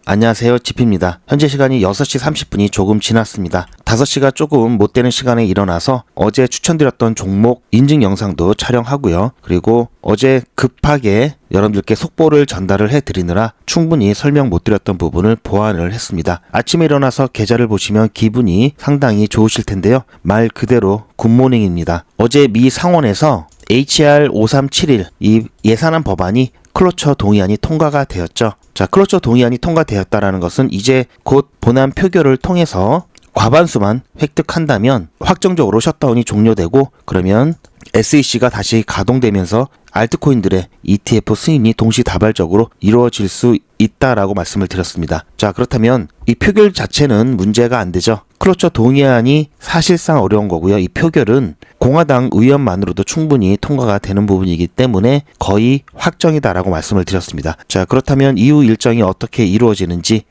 안녕하세요, 지피입니다. 현재 시간이 6시 30분이 조금 지났습니다. 5시가 조금 못 되는 시간에 일어나서 어제 추천드렸던 종목 인증 영상도 촬영하고요. 그리고 어제 급하게 여러분들께 속보를 전달을 해드리느라 충분히 설명 못 드렸던 부분을 보완을 했습니다. 아침에 일어나서 계좌를 보시면 기분이 상당히 좋으실 텐데요. 말 그대로 굿모닝입니다. 어제 미 상원에서 HR 5371 이 예산안 법안이 클로처 동의안이 통과가 되었죠. 자, 클로처 동의안이 통과되었다라는 것은 이제 곧 본안 표결을 통해서 과반수만 획득한다면 확정적으로 셧다운이 종료되고, 그러면 SEC가 다시 가동되면서 알트코인들의 ETF 승인이 동시다발적으로 이루어질 수 있다라고 말씀을 드렸습니다. 자, 그렇다면 이 표결 자체는 문제가 안 되죠. 클로처 동의안이 사실상 어려운 거고요. 이 표결은 공화당 의원만으로도 충분히 통과가 되는 부분이기 때문에 거의 확정이다라고 말씀을 드렸습니다. 자, 그렇다면 이후 일정이 어떻게 이루어지는지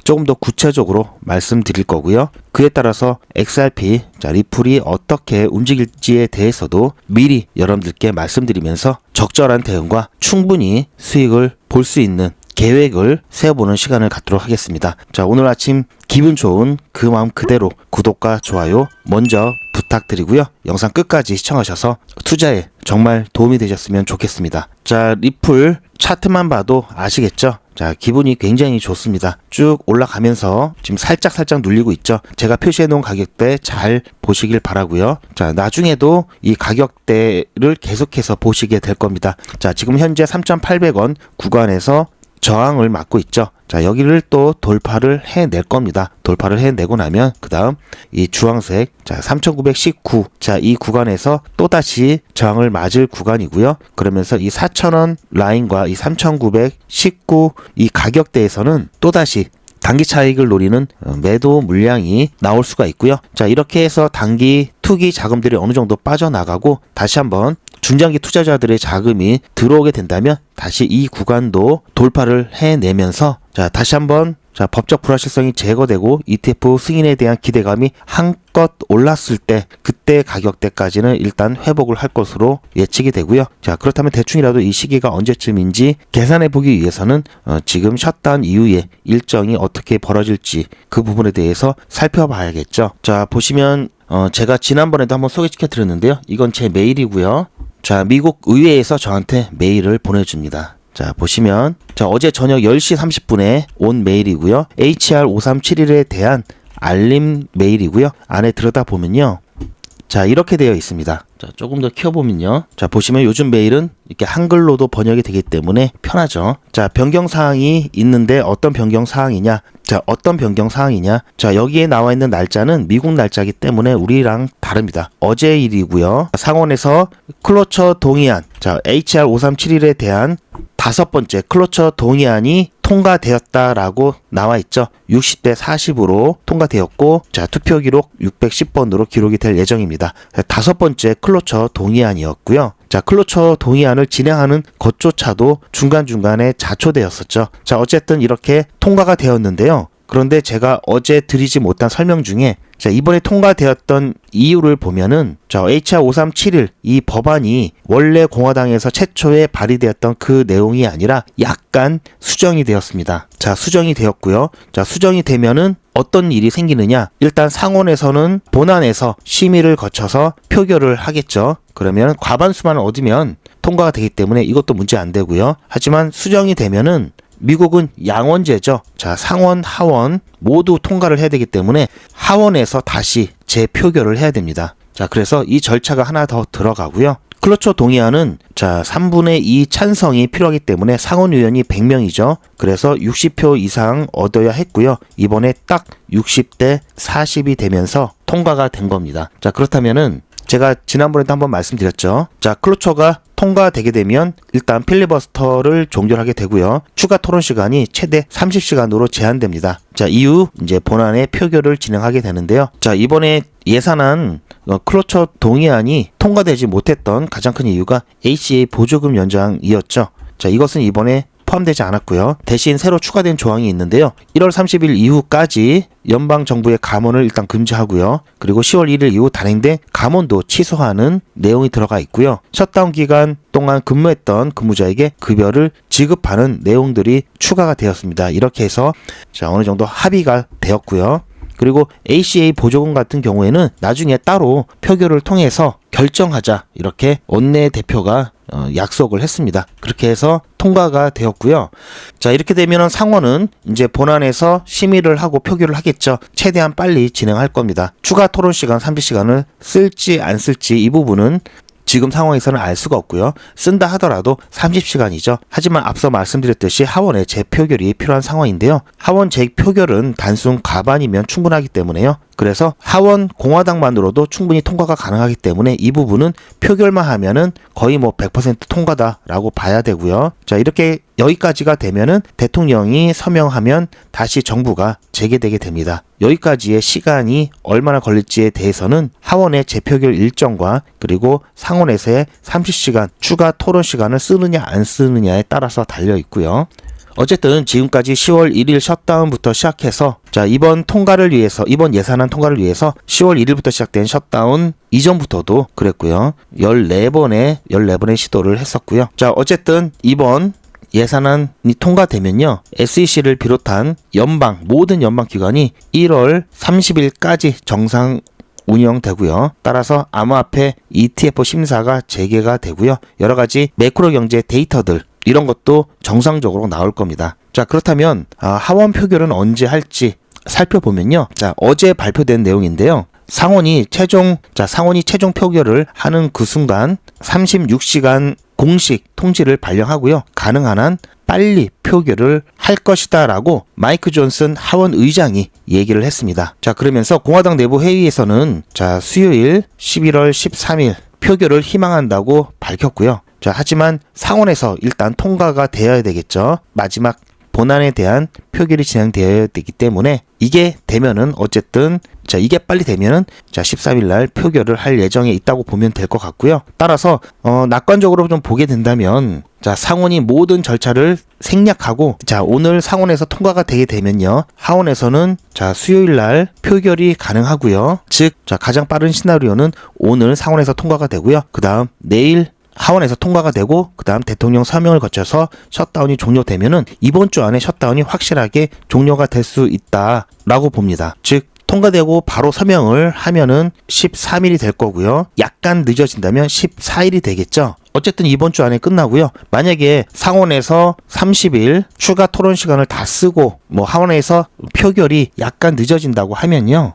조금 더 구체적으로 말씀드릴 거고요. 그에 따라서 XRP, 리플이 어떻게 움직일지에 대해서도 미리 여러분들께 말씀드리면서 적절한 대응과 충분히 수익을 볼 수 있는 계획을 세워보는 시간을 갖도록 하겠습니다. 자, 오늘 아침 기분 좋은 그 마음 그대로 구독과 좋아요 먼저 부탁드리고요. 영상 끝까지 시청하셔서 투자에 정말 도움이 되셨으면 좋겠습니다. 자, 리플 차트만 봐도 아시겠죠? 자, 기분이 굉장히 좋습니다. 쭉 올라가면서 지금 살짝 눌리고 있죠. 제가 표시해 놓은 가격대 잘 보시길 바라고요. 자, 나중에도 이 가격대를 계속해서 보시게 될 겁니다. 자, 지금 현재 3,800원 구간에서 저항을 맞고 있죠. 자, 여기를 또 돌파를 해낼 겁니다. 돌파를 해내고 나면 그 다음 이 주황색, 자, 3,919, 자, 이 구간에서 또다시 저항을 맞을 구간이고요. 그러면서 이 4,000원 라인과 이 3,919 이 가격대에서는 또다시 단기 차익을 노리는 매도 물량이 나올 수가 있고요. 자, 이렇게 해서 단기 투기 자금들이 어느 정도 빠져나가고 다시 한번 중장기 투자자들의 자금이 들어오게 된다면 다시 이 구간도 돌파를 해내면서 자, 다시 한번 법적 불확실성이 제거되고 ETF 승인에 대한 기대감이 한껏 올랐을 때 그때 가격대까지는 일단 회복을 할 것으로 예측이 되고요. 자, 그렇다면 대충이라도 이 시기가 언제쯤인지 계산해 보기 위해서는 지금 셧다운 이후에 일정이 어떻게 벌어질지 그 부분에 대해서 살펴봐야겠죠. 자, 보시면 제가 지난번에도 한번 소개시켜 드렸는데요. 이건 제 메일이고요. 자, 미국 의회에서 저한테 메일을 보내줍니다. 자, 보시면 어제 저녁 10시 30분에 온 메일이고요. HR 5371에 대한 알림 메일이고요. 안에 들여다보면요. 자, 이렇게 되어 있습니다. 자, 조금 더 키워보면요. 자, 보시면 요즘 메일은 이렇게 한글로도 번역이 되기 때문에 편하죠. 자, 변경사항이 있는데 어떤 변경사항이냐? 자, 어떤 변경사항이냐? 자, 여기에 나와 있는 날짜는 미국 날짜이기 때문에 우리랑 다릅니다. 어제 일이고요. 상원에서 클로처 동의안, 자, HR 5371에 대한 5번째 클로처 동의안이 통과되었다라고 나와 있죠. 60대 40으로 통과되었고, 자, 투표 기록 610번으로 기록이 될 예정입니다. 5번째 클로처 동의안이었고요. 자, 클로처 동의안을 진행하는 것조차도 중간중간에 자초되었었죠. 자, 어쨌든 이렇게 통과가 되었는데요. 그런데 제가 어제 드리지 못한 설명 중에 자, 이번에 통과되었던 이유를 보면은 HR 5371 이 법안이 원래 공화당에서 최초에 발의되었던 그 내용이 아니라 약간 수정이 되었습니다. 자, 수정이 되었고요. 자, 수정이 되면은 어떤 일이 생기느냐? 일단 상원에서는 본안에서 심의를 거쳐서 표결을 하겠죠. 그러면 과반수만 얻으면 통과가 되기 때문에 이것도 문제 안 되고요. 하지만 수정이 되면은 미국은 양원제죠. 자, 상원, 하원 모두 통과를 해야 되기 때문에 하원에서 다시 재표결을 해야 됩니다. 자, 그래서 이 절차가 하나 더 들어가고요. 클로처 동의안은 자, 3분의 2 찬성이 필요하기 때문에 상원 의원이 100명이죠. 그래서 60표 이상 얻어야 했고요. 이번에 딱 60대 40이 되면서 통과가 된 겁니다. 자, 그렇다면은 제가 지난번에도 한번 말씀드렸죠. 자, 클로처가 통과되게 되면 일단 필리버스터를 종결하게 되고요. 추가 토론 시간이 최대 30시간으로 제한됩니다. 자, 이후 이제 본안의 표결을 진행하게 되는데요. 자, 이번에 예산안 클로처 동의안이 통과되지 못했던 가장 큰 이유가 ACA 보조금 연장이었죠. 자, 이것은 이번에 포함되지 않았고요. 대신 새로 추가된 조항이 있는데요. 1월 30일 이후까지 연방정부의 감원을 일단 금지하고요. 그리고 10월 1일 이후 단행된 감원도 취소하는 내용이 들어가 있고요. 셧다운 기간 동안 근무했던 근무자에게 급여를 지급하는 내용들이 추가가 되었습니다. 이렇게 해서 어느 정도 합의가 되었고요. 그리고 ACA 보조금 같은 경우에는 나중에 따로 표결을 통해서 결정하자 이렇게 원내대표가 약속을 했습니다. 그렇게 해서 통과가 되었고요. 자, 이렇게 되면 상원은 이제 본안에서 심의를 하고 표결을 하겠죠. 최대한 빨리 진행할 겁니다. 추가 토론 시간 30시간을 쓸지 안 쓸지 이 부분은 지금 상황에서는 알 수가 없고요. 쓴다 하더라도 30시간이죠. 하지만 앞서 말씀드렸듯이 하원의 재표결이 필요한 상황인데요. 하원 재표결은 단순 과반이면 충분하기 때문에요. 그래서 하원 공화당만으로도 충분히 통과가 가능하기 때문에 이 부분은 표결만 하면은 거의 100% 통과다라고 봐야 되고요. 자, 이렇게 여기까지가 되면은 대통령이 서명하면 다시 정부가 재개되게 됩니다. 여기까지의 시간이 얼마나 걸릴지에 대해서는 하원의 재표결 일정과 그리고 상원에서의 30시간 추가 토론 시간을 쓰느냐 안 쓰느냐에 따라서 달려 있고요. 어쨌든 지금까지 10월 1일 셧다운부터 시작해서 이번 예산안 통과를 위해서 10월 1일부터 시작된 셧다운 이전부터도 그랬고요. 14번의 시도를 했었고요. 어쨌든 이번 예산안이 통과되면요. SEC를 비롯한 모든 연방기관이 1월 30일까지 정상 운영되고요. 따라서 암호화폐 ETF 심사가 재개가 되고요. 여러 가지 매크로 경제 데이터들 이런 것도 정상적으로 나올 겁니다. 자, 그렇다면 하원 표결은 언제 할지 살펴보면요. 어제 발표된 내용인데요. 상원이 최종 표결을 하는 그 순간 36시간 공식 통지를 발령하고요. 가능한 한 빨리 표결을 할 것이다라고 마이크 존슨 하원 의장이 얘기를 했습니다. 그러면서 공화당 내부 회의에서는 수요일 11월 13일 표결을 희망한다고 밝혔고요. 하지만 상원에서 일단 통과가 되어야 되겠죠. 마지막 본안에 대한 표결이 진행되어야 되기 때문에 이게 되면은 어쨌든 이게 빨리 되면은 13일 날 표결을 할 예정에 있다고 보면 될 것 같고요. 따라서 낙관적으로 좀 보게 된다면 상원이 모든 절차를 생략하고 오늘 상원에서 통과가 되게 되면요. 하원에서는 수요일 날 표결이 가능하고요. 즉 가장 빠른 시나리오는 오늘 상원에서 통과가 되고요. 그다음 내일 하원에서 통과가 되고 그다음 대통령 서명을 거쳐서 셧다운이 종료되면은 이번 주 안에 셧다운이 확실하게 종료가 될 수 있다라고 봅니다. 즉 통과되고 바로 서명을 하면은 13일이 될 거고요. 약간 늦어진다면 14일이 되겠죠. 어쨌든 이번 주 안에 끝나고요. 만약에 상원에서 30일 추가 토론 시간을 다 쓰고 하원에서 표결이 약간 늦어진다고 하면요.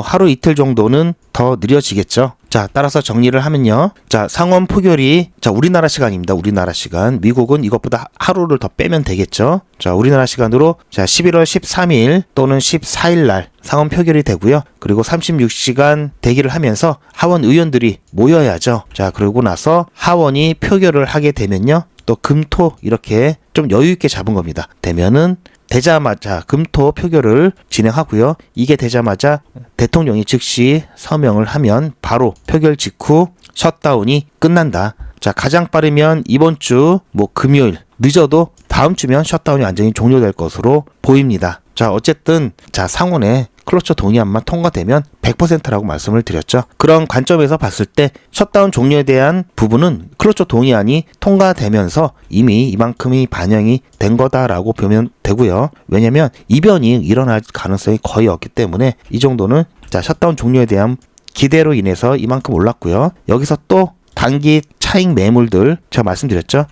하루 이틀 정도는 더 느려지겠죠. 따라서 정리를 하면요. 상원 표결이 우리나라 시간입니다. 우리나라 시간. 미국은 이것보다 하루를 더 빼면 되겠죠. 우리나라 시간으로 11월 13일 또는 14일 날 상원 표결이 되고요. 그리고 36시간 대기를 하면서 하원 의원들이 모여야죠. 그러고 나서 하원이 표결을 하게 되면요. 또 금토 이렇게 좀 여유 있게 잡은 겁니다. 되면은 되자마자 금토 표결을 진행하고요. 이게 되자마자 대통령이 즉시 서명을 하면 바로 표결 직후 셧다운이 끝난다. 가장 빠르면 이번 주 금요일, 늦어도 다음 주면 셧다운이 완전히 종료될 것으로 보입니다. 어쨌든 상원에 클로처 동의안만 통과되면 100%라고 말씀을 드렸죠. 그런 관점에서 봤을 때 셧다운 종료에 대한 부분은 클로처 동의안이 통과되면서 이미 이만큼이 반영이 된 거다라고 보면 되고요. 왜냐면 이변이 일어날 가능성이 거의 없기 때문에 이 정도는 셧다운 종료에 대한 기대로 인해서 이만큼 올랐고요. 여기서 또 단기 차익 매물들 제가 말씀드렸죠.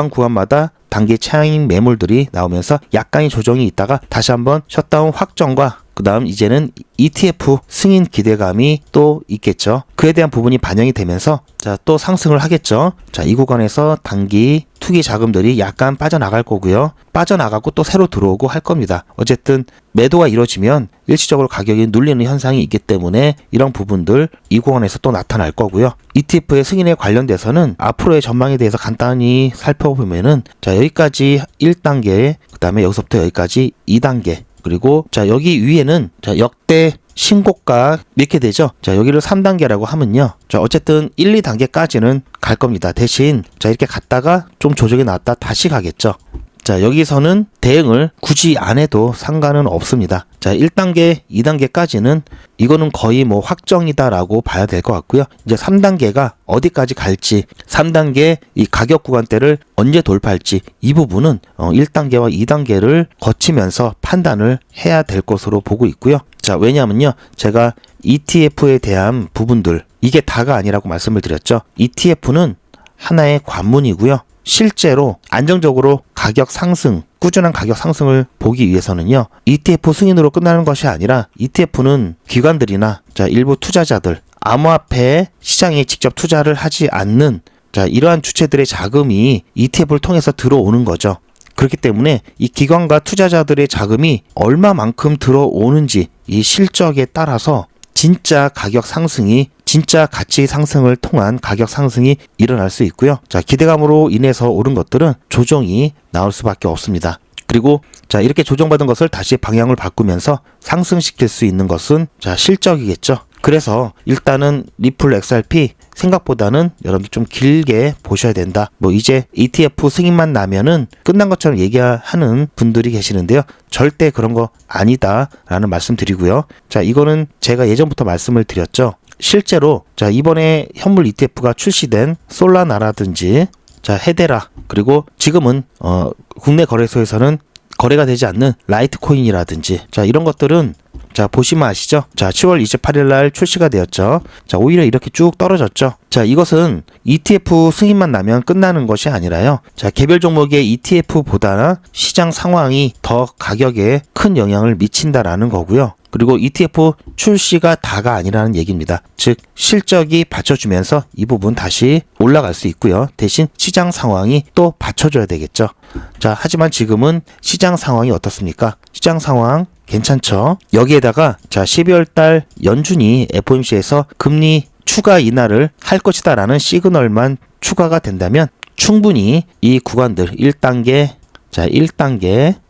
구간마다 단기 차익 매물들이 나오면서 약간의 조정이 있다가 다시 한번 셧다운 확정과 그 다음 이제는 ETF 승인 기대감이 또 있겠죠. 그에 대한 부분이 반영이 되면서 또 상승을 하겠죠. 이 구간에서 단기 투기 자금들이 약간 빠져나갈 거고요. 빠져나가고 또 새로 들어오고 할 겁니다. 어쨌든 매도가 이루어지면 일시적으로 가격이 눌리는 현상이 있기 때문에 이런 부분들 이 구간에서 또 나타날 거고요. ETF의 승인에 관련돼서는 앞으로의 전망에 대해서 간단히 살펴보면은 여기까지 1단계, 그 다음에 여기서부터 여기까지 2단계, 그리고 여기 위에는 역대 신고가 이렇게 되죠. 여기를 3단계라고 하면요. 어쨌든 1, 2단계까지는 갈 겁니다. 대신 이렇게 갔다가 좀 조정이 나왔다 다시 가겠죠. 자, 여기서는 대응을 굳이 안 해도 상관은 없습니다. 자, 1단계, 2단계까지는 이거는 거의 뭐 확정이다라고 봐야 될 것 같고요. 이제 3단계가 어디까지 갈지, 3단계 이 가격 구간대를 언제 돌파할지 이 부분은 1단계와 2단계를 거치면서 판단을 해야 될 것으로 보고 있고요. 자, 왜냐하면요, 제가 ETF에 대한 부분들, 이게 다가 아니라고 말씀을 드렸죠. ETF는 하나의 관문이고요. 실제로 안정적으로 가격 상승, 꾸준한 가격 상승을 보기 위해서는요, ETF 승인으로 끝나는 것이 아니라 ETF는 기관들이나 일부 투자자들, 암호화폐 시장에 직접 투자를 하지 않는 이러한 주체들의 자금이 ETF를 통해서 들어오는 거죠. 그렇기 때문에 이 기관과 투자자들의 자금이 얼마만큼 들어오는지 이 실적에 따라서 진짜 가격 상승이, 진짜 가치 상승을 통한 가격 상승이 일어날 수 있고요. 자, 기대감으로 인해서 오른 것들은 조정이 나올 수밖에 없습니다. 그리고 이렇게 조정받은 것을 다시 방향을 바꾸면서 상승시킬 수 있는 것은 실적이겠죠. 그래서 일단은 리플 XRP 생각보다는 여러분들 좀 길게 보셔야 된다. 뭐 이제 ETF 승인만 나면은 끝난 것처럼 얘기하는 분들이 계시는데요. 절대 그런 거 아니다라는 말씀 드리고요. 자, 이거는 제가 예전부터 말씀을 드렸죠. 실제로 이번에 현물 ETF가 출시된 솔라나라든지 헤데라, 그리고 지금은 국내 거래소에서는 거래가 되지 않는 라이트코인이라든지 이런 것들은 보시면 아시죠? 10월 28일 날 출시가 되었죠. 오히려 이렇게 쭉 떨어졌죠. 이것은 ETF 승인만 나면 끝나는 것이 아니라요. 개별 종목의 ETF보다 시장 상황이 더 가격에 큰 영향을 미친다라는 거고요. 그리고 ETF 출시가 다가 아니라는 얘기입니다. 즉 실적이 받쳐주면서 이 부분 다시 올라갈 수 있고요. 대신 시장 상황이 또 받쳐줘야 되겠죠. 하지만 지금은 시장 상황이 어떻습니까? 시장 상황 괜찮죠? 여기에다가 12월 달 연준이 FOMC에서 금리 추가 인하를 할 것이다라는 시그널만 추가가 된다면 충분히 이 구간들 1단계,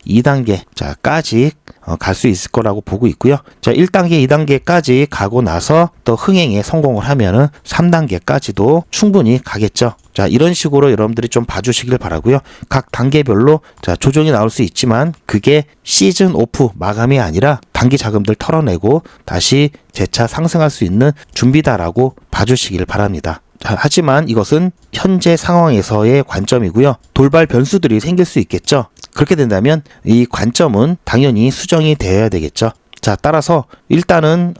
2단계까지 갈 수 있을 거라고 보고 있고요. 1단계, 2단계까지 가고 나서 또 흥행에 성공을 하면은 3단계까지도 충분히 가겠죠. 이런 식으로 여러분들이 좀 봐주시길 바라고요. 각 단계별로 조정이 나올 수 있지만 그게 시즌 오프 마감이 아니라 단기 자금들 털어내고 다시 재차 상승할 수 있는 준비다라고 봐주시길 바랍니다. 하지만 이것은 현재 상황에서의 관점이고요. 돌발 변수들이 생길 수 있겠죠. 그렇게 된다면 이 관점은 당연히 수정이 되어야 되겠죠. 따라서 일단은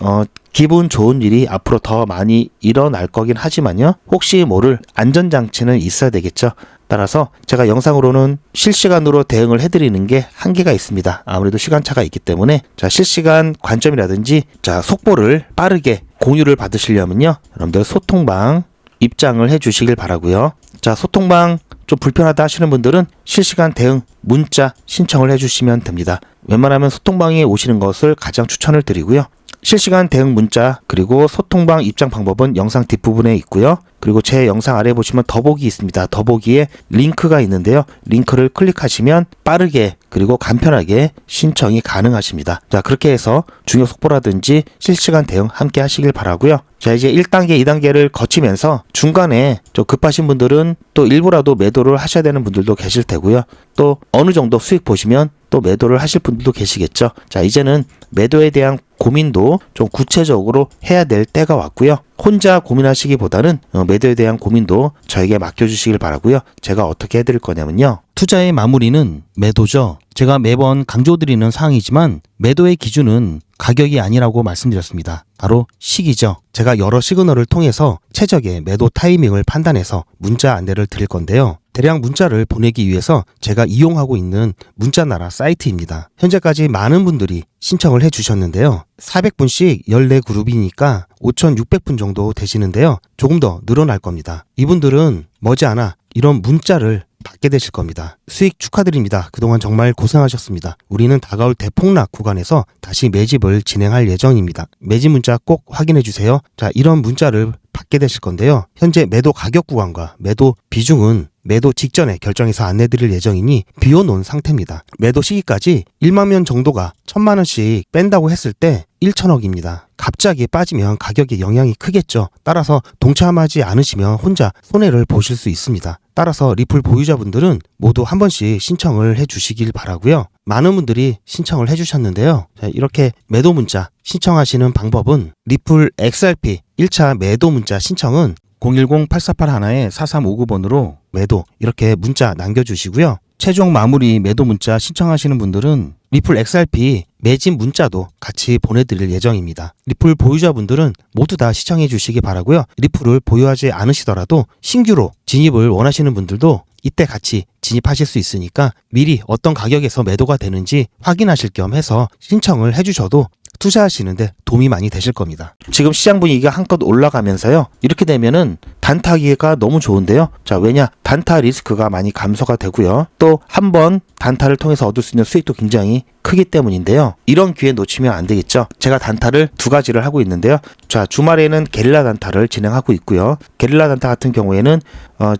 기분 좋은 일이 앞으로 더 많이 일어날 거긴 하지만요. 혹시 모를 안전장치는 있어야 되겠죠. 따라서 제가 영상으로는 실시간으로 대응을 해드리는 게 한계가 있습니다. 아무래도 시간차가 있기 때문에 실시간 관점이라든지 속보를 빠르게 공유를 받으시려면요. 여러분들 소통방 입장을 해주시길 바라고요. 소통방 좀 불편하다 하시는 분들은 실시간 대응 문자 신청을 해주시면 됩니다. 웬만하면 소통방에 오시는 것을 가장 추천을 드리고요. 실시간 대응 문자 그리고 소통방 입장 방법은 영상 뒷부분에 있고요. 그리고 제 영상 아래에 보시면 더보기 있습니다. 더보기에 링크가 있는데요. 링크를 클릭하시면 빠르게 그리고 간편하게 신청이 가능하십니다. 그렇게 해서 중요 속보라든지 실시간 대응 함께 하시길 바라고요. 이제 1단계, 2단계를 거치면서 중간에 좀 급하신 분들은 또 일부라도 매도를 하셔야 되는 분들도 계실 테고요. 또 어느 정도 수익 보시면 또 매도를 하실 분들도 계시겠죠. 이제는 매도에 대한 고민도 좀 구체적으로 해야 될 때가 왔고요. 혼자 고민하시기보다는 매도에 대한 고민도 저에게 맡겨주시길 바라고요. 제가 어떻게 해드릴 거냐면요. 투자의 마무리는 매도죠. 제가 매번 강조드리는 사항이지만 매도의 기준은 가격이 아니라고 말씀드렸습니다. 바로 시기죠. 제가 여러 시그널을 통해서 최적의 매도 타이밍을 판단해서 문자 안내를 드릴 건데요. 대량 문자를 보내기 위해서 제가 이용하고 있는 문자나라 사이트입니다. 현재까지 많은 분들이 신청을 해주셨는데요. 400분씩 14그룹이니까 5,600분 정도 되시는데요. 조금 더 늘어날 겁니다. 이분들은 머지않아 이런 문자를 받게 되실 겁니다. 수익 축하드립니다. 그동안 정말 고생하셨습니다. 우리는 다가올 대폭락 구간에서 다시 매집을 진행할 예정입니다. 매집 문자 꼭 확인해 주세요. 이런 문자를 받게 되실 건데요. 현재 매도 가격 구간과 매도 비중은 매도 직전에 결정해서 안내드릴 예정이니 비워놓은 상태입니다. 매도 시기까지 1만 명 정도가 1,000만 원씩 뺀다고 했을 때 1천억입니다. 갑자기 빠지면 가격에 영향이 크겠죠. 따라서 동참하지 않으시면 혼자 손해를 보실 수 있습니다. 따라서 리플 보유자분들은 모두 한 번씩 신청을 해주시길 바라고요. 많은 분들이 신청을 해주셨는데요. 자, 이렇게 매도 문자 신청하시는 방법은 리플 XRP 1차 매도 문자 신청은 010-8481-4359번으로 매도 이렇게 문자 남겨주시고요. 최종 마무리 매도 문자 신청하시는 분들은 리플 XRP 매집 문자도 같이 보내드릴 예정입니다. 리플 보유자분들은 모두 다 시청해 주시기 바라고요. 리플을 보유하지 않으시더라도 신규로 진입을 원하시는 분들도 이때 같이 진입하실 수 있으니까 미리 어떤 가격에서 매도가 되는지 확인하실 겸 해서 신청을 해주셔도 투자하시는데 도움이 많이 되실 겁니다. 지금 시장 분위기가 한껏 올라가면서요. 이렇게 되면은 단타기가 너무 좋은데요. 자, 왜냐? 단타 리스크가 많이 감소가 되고요. 또 한 번 단타를 통해서 얻을 수 있는 수익도 굉장히 크기 때문인데요. 이런 기회 놓치면 안 되겠죠. 제가 단타를 두 가지를 하고 있는데요. 자, 주말에는 게릴라 단타를 진행하고 있고요. 게릴라 단타 같은 경우에는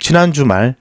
지난 주말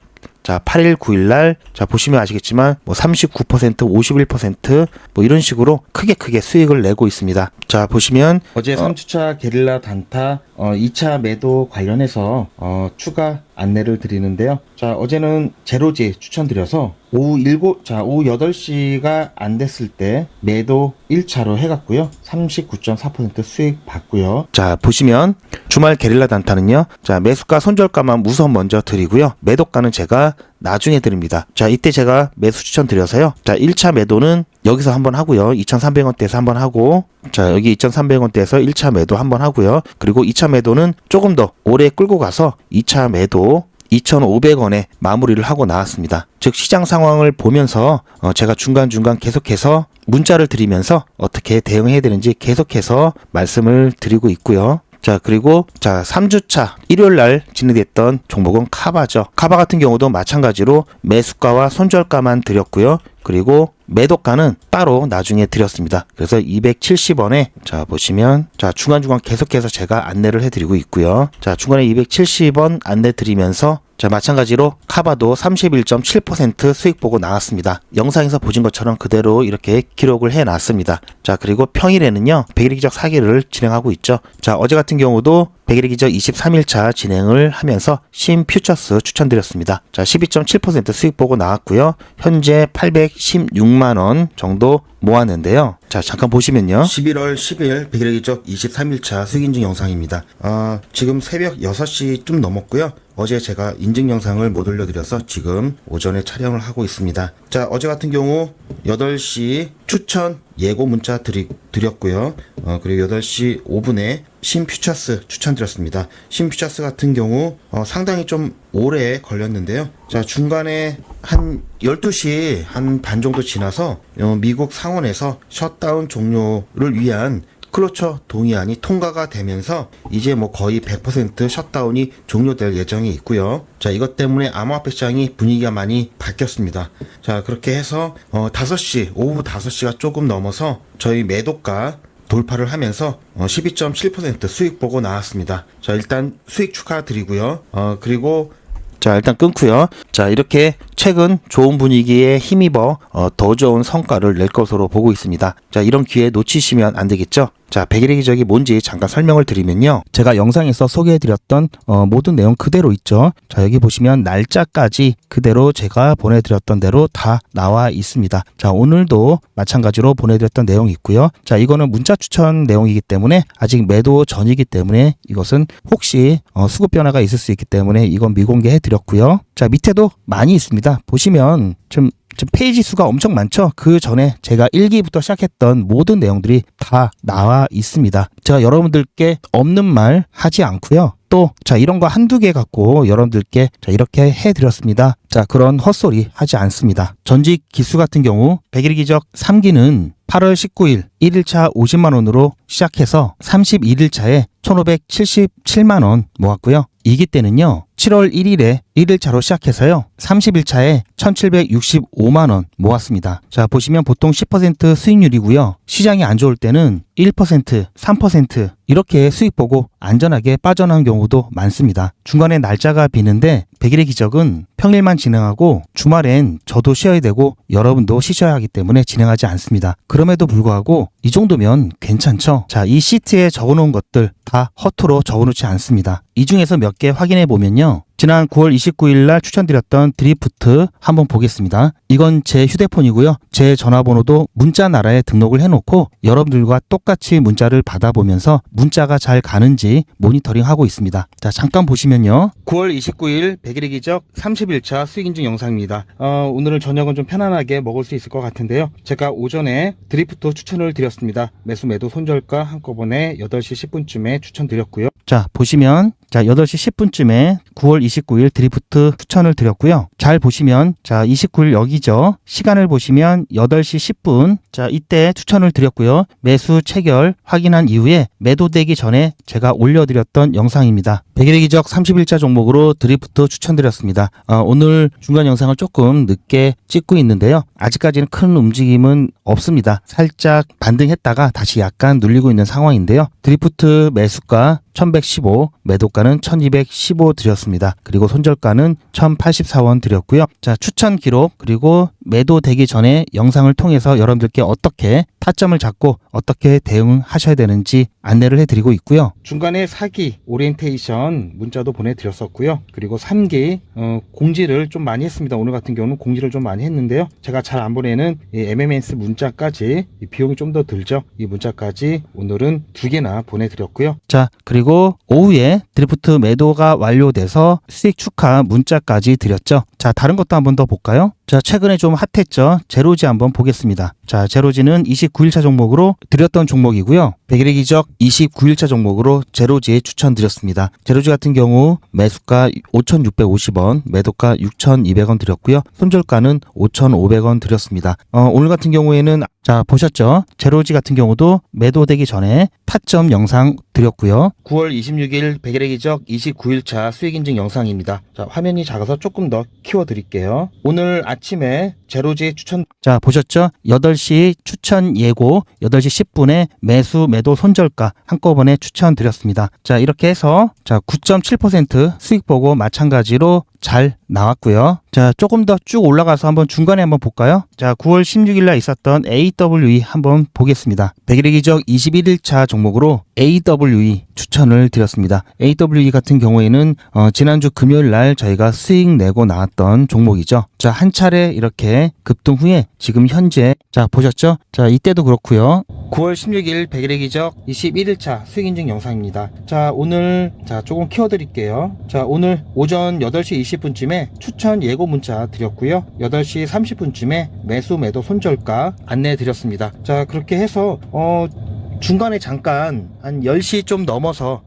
자, 8일, 9일 날, 자, 보시면 아시겠지만, 39%, 51%, 이런 식으로 크게 수익을 내고 있습니다. 자, 보시면, 어제 3주차 게릴라 단타, 2차 매도 관련해서, 추가 안내를 드리는데요. 자, 어제는 제로지 추천드려서, 오후 8시가 안 됐을 때, 매도 1차로 해갔고요. 39.4% 수익 봤고요. 자, 보시면, 주말 게릴라 단타는요, 자, 매수가 손절가만 우선 먼저 드리고요. 매도가는 제가 나중에 드립니다. 자, 이때 제가 매수 추천 드려서요. 자, 1차 매도는 여기서 한번 하고요. 2,300원대에서 한번 하고, 자, 여기 2,300원대에서 1차 매도 한번 하고요. 그리고 2차 매도는 조금 더 오래 끌고 가서 2차 매도 2,500원에 마무리를 하고 나왔습니다. 즉 시장 상황을 보면서 제가 중간중간 계속해서 문자를 드리면서 어떻게 대응해야 되는지 계속해서 말씀을 드리고 있고요. 자, 그리고 3주차 일요일 날 진행됐던 종목은 카바죠. 카바 같은 경우도 마찬가지로 매수가와 손절가만 드렸고요. 그리고 매도가는 따로 나중에 드렸습니다. 그래서 270원에 자, 보시면 자, 중간중간 계속해서 제가 안내를 해드리고 있고요. 자, 중간에 270원 안내 드리면서 자, 마찬가지로 카바도 31.7% 수익 보고 나왔습니다. 영상에서 보신 것처럼 그대로 이렇게 기록을 해놨습니다. 자, 그리고 평일에는요, 백일의 기적 4개를 진행하고 있죠. 자, 어제 같은 경우도 백일의 기적 23일차 진행을 하면서 신퓨처스 추천드렸습니다. 자, 12.7% 수익 보고 나왔고요. 현재 816만원 정도 모았는데요. 자, 잠깐 보시면요. 11월 10일 백일의 기적 23일차 수익 인증 영상입니다. 지금 새벽 6시 좀 넘었고요. 어제 제가 인증 영상을 못 올려드려서 지금 오전에 촬영을 하고 있습니다. 자, 어제 같은 경우 8시 추천 예고 문자 드렸고요. 그리고 8시 5분에 신퓨처스 추천드렸습니다. 신퓨처스 같은 경우 상당히 좀 오래 걸렸는데요. 자, 중간에 한 12시 한 반 정도 지나서 미국 상원에서 셧다운 종료를 위한 클로처 동의안이 통과가 되면서 이제 거의 100% 셧다운이 종료될 예정이 있고요. 자, 이것 때문에 암호화폐 시장이 분위기가 많이 바뀌었습니다. 자, 그렇게 해서 5시, 오후 5시가 조금 넘어서 저희 매도가 돌파를 하면서 12.7% 수익 보고 나왔습니다. 자, 일단 수익 축하드리고요. 그리고 자, 일단 끊고요. 자, 이렇게 최근 좋은 분위기에 힘입어 더 좋은 성과를 낼 것으로 보고 있습니다. 자, 이런 기회 놓치시면 안 되겠죠? 자, 백일의 기적이 뭔지 잠깐 설명을 드리면요. 제가 영상에서 소개해드렸던 모든 내용 그대로 있죠. 자, 여기 보시면 날짜까지 그대로 제가 보내드렸던 대로 다 나와 있습니다. 자, 오늘도 마찬가지로 보내드렸던 내용이 있고요. 자, 이거는 문자 추천 내용이기 때문에 아직 매도 전이기 때문에 이것은 혹시 수급 변화가 있을 수 있기 때문에 이건 미공개해 드렸고요. 자, 밑에도 많이 있습니다. 보시면 좀 페이지 수가 엄청 많죠. 그 전에 제가 1기부터 시작했던 모든 내용들이 다 나와 있습니다. 제가 여러분들께 없는 말 하지 않고요. 또 이런 거 한두 개 갖고 여러분들께 이렇게 해드렸습니다. 자, 그런 헛소리 하지 않습니다. 전직 기수 같은 경우 백일의 기적 3기는 8월 19일 1일차 50만원으로 시작해서 31일차에 1577만원 모았고요. 이기 때는요. 7월 1일에 1일차로 시작해서요. 30일차에 1765만원 모았습니다. 자, 보시면 보통 10% 수익률이고요. 시장이 안 좋을 때는 1%, 3% 이렇게 수익 보고 안전하게 빠져나온 경우도 많습니다. 중간에 날짜가 비는데 100일의 기적은 평일만 진행하고 주말엔 저도 쉬어야 되고 여러분도 쉬셔야 하기 때문에 진행하지 않습니다. 그럼에도 불구하고 이 정도면 괜찮죠? 자, 이 시트에 적어놓은 것들 다 허투루 적어놓지 않습니다. 이 중에서 몇 개 확인해 보면요. 지난 9월 29일 날 추천드렸던 드리프트 한번 보겠습니다. 이건 제 휴대폰이고요. 제 전화번호도 문자 나라에 등록을 해놓고 여러분들과 똑같이 문자를 받아보면서 문자가 잘 가는지 모니터링하고 있습니다. 자, 잠깐 보시면요. 9월 29일 100일의 기적 30일차 수익인증 영상입니다. 오늘 저녁은 좀 편안하게 먹을 수 있을 것 같은데요. 제가 오전에 드리프트 추천을 드렸습니다. 매수 매도 손절가 한꺼번에 8시 10분쯤에 추천드렸고요. 자, 보시면 8시 10분쯤에 9월 29일 드리프트 추천을 드렸고요. 잘 보시면 29일 여기죠. 시간을 보시면 8시 10분. 자, 이때 추천을 드렸고요. 매수 체결 확인한 이후에 매도되기 전에 제가 올려드렸던 영상입니다. 100일의 기적 30일차 종목으로 드리프트 추천드렸습니다. 오늘 중간 영상을 조금 늦게 찍고 있는데요. 아직까지는 큰 움직임은 없습니다. 살짝 반등했다가 다시 약간 눌리고 있는 상황인데요. 드리프트 매수가 1115, 매도가는 1215 드렸습니다. 그리고 손절가는 1084원 드렸고요. 자, 추천 기록 그리고 매도되기 전에 영상을 통해서 여러분들께 어떻게 타점을 잡고 어떻게 대응하셔야 되는지 안내를 해드리고 있고요. 중간에 4기 오리엔테이션 문자도 보내드렸었고요. 그리고 3기 공지를 좀 많이 했습니다. 오늘 같은 경우는 공지를 좀 많이 했는데요. 제가 잘 안 보내는 이 MMS 문자까지 비용이 좀 더 들죠. 이 문자까지 오늘은 2개나 보내드렸고요. 자, 그리고 오후에 드리프트 매도가 완료돼서 수익 축하 문자까지 드렸죠. 자, 다른 것도 한번 더 볼까요? 자, 최근에 좀 핫했죠. 제로지 한번 보겠습니다. 자, 제로지는 29일차 종목으로 드렸던 종목이고요. 100일의 기적 29일차 종목으로 제로지에 추천드렸습니다. 제로지 같은 경우 매수가 5,650원, 매도가 6,200원 드렸고요. 손절가는 5,500원 드렸습니다. 오늘 같은 경우에는 자, 보셨죠? 제로지 같은 경우도 매도되기 전에 타점 영상 드렸고요. 9월 26일 100일의 기적 29일차 수익인증 영상입니다. 자, 화면이 작아서 조금 더 키워드릴게요. 오늘 아침에 제로지 추천. 자, 보셨죠? 8시 추천 예고 8시 10분에 매수 매도 손절가 한꺼번에 추천드렸습니다. 자, 이렇게 해서 자, 9.7% 수익 보고 마찬가지로 잘 나왔고요. 자, 조금 더 쭉 올라가서 한번 중간에 한번 볼까요? 자, 9월 16일 날 있었던 AWE 한번 보겠습니다. 100일의 기적 21일차 종목으로 AWE 추천을 드렸습니다. AWE 같은 경우에는 지난주 금요일 날 저희가 수익 내고 나왔던 종목이죠. 자, 한 차례 이렇게 급등 후에 지금 현재 자, 보셨죠? 자, 이때도 그렇고요. 9월 16일 100일의 기적 21일차 수익인증 영상입니다. 자, 오늘 자, 조금 키워드릴게요. 자, 오늘 오전 8시 20분쯤에 추천 예고 문자 드렸고요. 8시 30분쯤에 매수 매도 손절가 안내 드렸습니다. 자, 그렇게 해서 중간에 잠깐 한 10시 좀 넘어서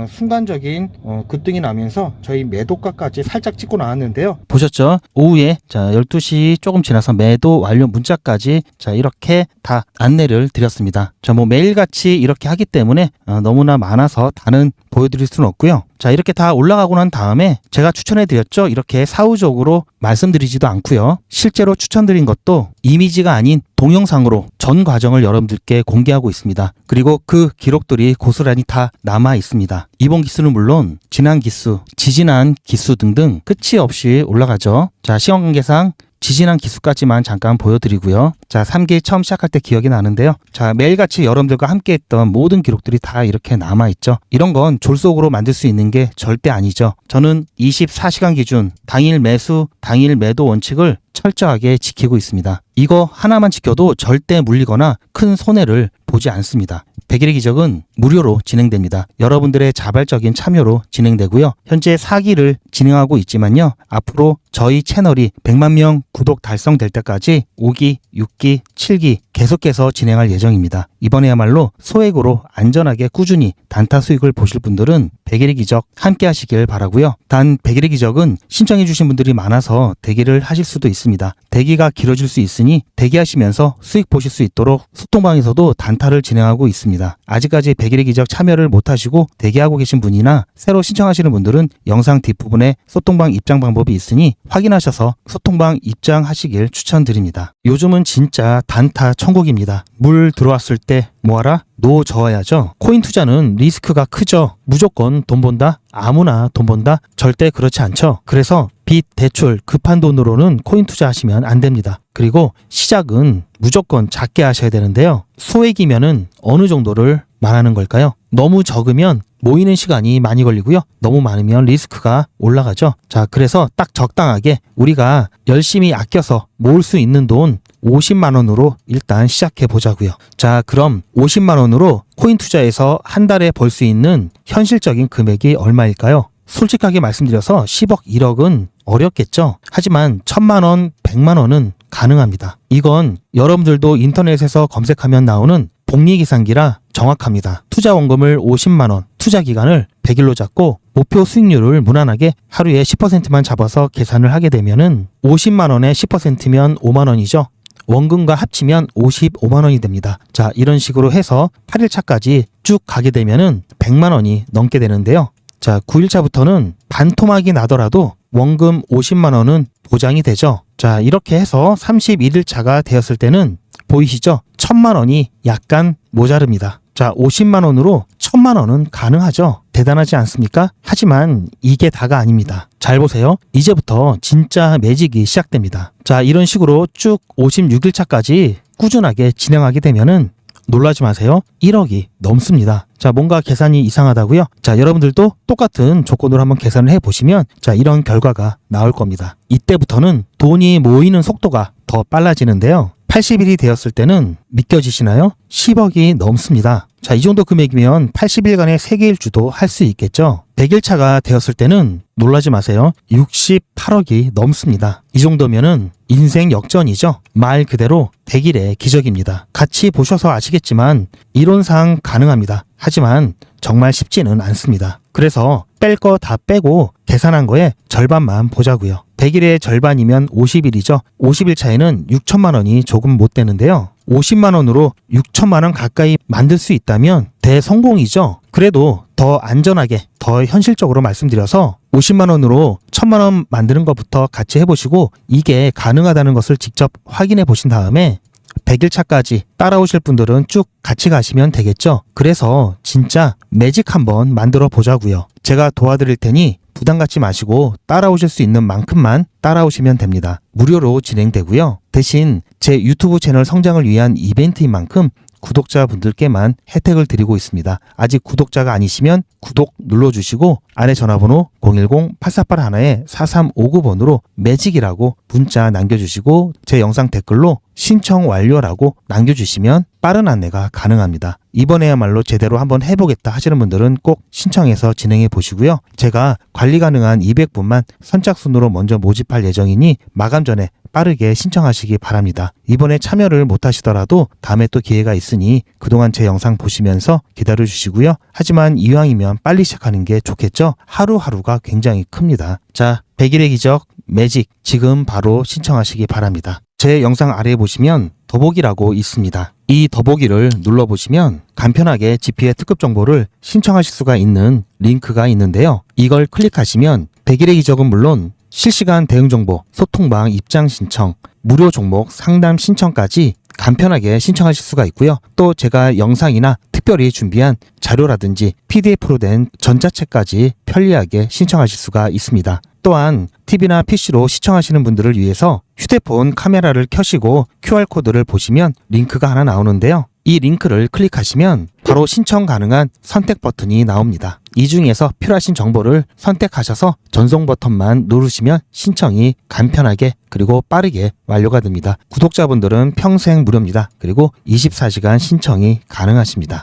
순간적인 급등이 나면서 저희 매도가까지 살짝 찍고 나왔는데요. 보셨죠? 오후에 자, 12시 조금 지나서 매도 완료 문자까지 자, 이렇게 다 안내를 드렸습니다. 자, 뭐 매일같이 이렇게 하기 때문에 너무나 많아서 다는 보여드릴 수는 없고요. 자, 이렇게 다 올라가고 난 다음에 제가 추천해 드렸죠. 이렇게 사후적으로 말씀드리지도 않고요. 실제로 추천드린 것도 이미지가 아닌 동영상으로 전 과정을 여러분들께 공개하고 있습니다. 그리고 그 기록들이 고스란히 다 남아 있습니다. 이번 기수는 물론 지난 기수, 지지난 기수 등등 끝이 없이 올라가죠. 자, 시간관계상 지지난 기수까지만 잠깐 보여드리고요. 자, 3기 처음 시작할 때 기억이 나는데요. 자, 매일같이 여러분들과 함께 했던 모든 기록들이 다 이렇게 남아있죠. 이런 건 졸속으로 만들 수 있는 게 절대 아니죠. 저는 24시간 기준 당일 매수, 당일 매도 원칙을 철저하게 지키고 있습니다. 이거 하나만 지켜도 절대 물리거나 큰 손해를 보지 않습니다. 100일의 기적은 무료로 진행됩니다. 여러분들의 자발적인 참여로 진행되고요. 현재 4기를 진행하고 있지만요. 앞으로 저희 채널이 100만 명 구독 달성될 때까지 5기, 6기, 7기 계속해서 진행할 예정입니다. 이번에야말로 소액으로 안전하게 꾸준히 단타 수익을 보실 분들은 100일의 기적 함께 하시길 바라고요. 단 100일의 기적은 신청해 주신 분들이 많아서 대기를 하실 수도 있습니다. 대기가 길어질 수 있으니 대기하시면서 수익 보실 수 있도록 소통방에서도 단타를 진행하고 있습니다. 아직까지 100일의 기적 참여를 못하시고 대기하고 계신 분이나 새로 신청하시는 분들은 영상 뒷부분에 소통방 입장 방법이 있으니 확인하셔서 소통방 입장하시길 추천드립니다. 요즘은 진짜 단타 천국입니다. 물 들어왔을 때 뭐하라? 노 저어야죠. 코인 투자는 리스크가 크죠. 무조건 돈 번다? 아무나 돈 번다? 절대 그렇지 않죠. 그래서 빚, 대출, 급한 돈으로는 코인 투자하시면 안 됩니다. 그리고 시작은 무조건 작게 하셔야 되는데요. 소액이면은 어느 정도를 말하는 걸까요? 너무 적으면 모이는 시간이 많이 걸리고요. 너무 많으면 리스크가 올라가죠. 자, 그래서 딱 적당하게 우리가 열심히 아껴서 모을 수 있는 돈 50만 원으로 일단 시작해 보자고요. 자, 그럼 50만 원으로 코인 투자에서 한 달에 벌 수 있는 현실적인 금액이 얼마일까요? 솔직하게 말씀드려서 10억, 1억은 어렵겠죠. 하지만 1000만 원, 100만 원은 가능합니다. 이건 여러분들도 인터넷에서 검색하면 나오는 복리계산기라 정확합니다. 투자 원금을 50만 원, 투자 기간을 100일로 잡고 목표 수익률을 무난하게 하루에 10%만 잡아서 계산을 하게 되면은 50만 원에 10%면 5만 원이죠. 원금과 합치면 55만 원이 됩니다. 자, 이런 식으로 해서 8일차까지 쭉 가게 되면은 100만 원이 넘게 되는데요. 자, 9일차부터는 반토막이 나더라도 원금 50만 원은 보장이 되죠. 자, 이렇게 해서 31일차가 되었을 때는 보이시죠? 1000만 원이 약간 모자릅니다. 자, 50만 원으로 1000만 원은 가능하죠. 대단하지 않습니까? 하지만 이게 다가 아닙니다. 잘 보세요. 이제부터 진짜 매직이 시작됩니다. 자, 이런 식으로 쭉 56일차까지 꾸준하게 진행하게 되면은 놀라지 마세요. 1억이 넘습니다. 자, 뭔가 계산이 이상하다고요? 자, 여러분들도 똑같은 조건으로 한번 계산을 해보시면 자, 이런 결과가 나올 겁니다. 이때부터는 돈이 모이는 속도가 더 빨라지는데요. 80일이 되었을 때는 믿겨지시나요? 10억이 넘습니다. 자, 이 정도 금액이면 80일간의 세계일주도 할 수 있겠죠. 100일차가 되었을 때는 놀라지 마세요. 68억이 넘습니다. 이 정도면은 인생 역전이죠. 말 그대로 100일의 기적입니다. 같이 보셔서 아시겠지만 이론상 가능합니다. 하지만 정말 쉽지는 않습니다. 그래서 뺄 거 다 빼고 계산한 거에 절반만 보자고요. 100일의 절반이면 50일이죠. 50일 차에는 6천만 원이 조금 못 되는데요. 50만 원으로 6천만 원 가까이 만들 수 있다면 대성공이죠. 그래도 더 안전하게, 더 현실적으로 말씀드려서 50만 원으로 1000만 원 만드는 것부터 같이 해보시고 이게 가능하다는 것을 직접 확인해 보신 다음에 100일 차까지 따라오실 분들은 쭉 같이 가시면 되겠죠. 그래서 진짜 매직 한번 만들어 보자고요. 제가 도와드릴 테니 부담 갖지 마시고 따라오실 수 있는 만큼만 따라오시면 됩니다. 무료로 진행되고요. 대신 제 유튜브 채널 성장을 위한 이벤트인 만큼 구독자분들께만 혜택을 드리고 있습니다. 아직 구독자가 아니시면 구독 눌러주시고 아래 전화번호 010-8481-4359번으로 매직이라고 문자 남겨주시고 제 영상 댓글로 신청 완료라고 남겨주시면 빠른 안내가 가능합니다. 이번에야말로 제대로 한번 해보겠다 하시는 분들은 꼭 신청해서 진행해 보시고요. 제가 관리 가능한 200분만 선착순으로 먼저 모집할 예정이니 마감 전에 빠르게 신청하시기 바랍니다. 이번에 참여를 못하시더라도 다음에 또 기회가 있으니 그동안 제 영상 보시면서 기다려주시고요. 하지만 이왕이면 빨리 시작하는 게 좋겠죠? 하루하루가 굉장히 큽니다. 자, 100일의 기적 매직 지금 바로 신청하시기 바랍니다. 제 영상 아래에 보시면 더보기라고 있습니다. 이 더보기를 눌러보시면 간편하게 GP의 특급 정보를 신청하실 수가 있는 링크가 있는데요. 이걸 클릭하시면 100일의 기적은 물론 실시간 대응 정보, 소통방 입장 신청, 무료 종목 상담 신청까지 간편하게 신청하실 수가 있고요. 또 제가 영상이나 특별히 준비한 자료라든지 PDF로 된 전자책까지 편리하게 신청하실 수가 있습니다. 또한 TV나 PC로 시청하시는 분들을 위해서 휴대폰 카메라를 켜시고 QR코드를 보시면 링크가 하나 나오는데요. 이 링크를 클릭하시면 바로 신청 가능한 선택 버튼이 나옵니다. 이 중에서 필요하신 정보를 선택하셔서 전송 버튼만 누르시면 신청이 간편하게 그리고 빠르게 완료가 됩니다. 구독자분들은 평생 무료입니다. 그리고 24시간 신청이 가능하십니다.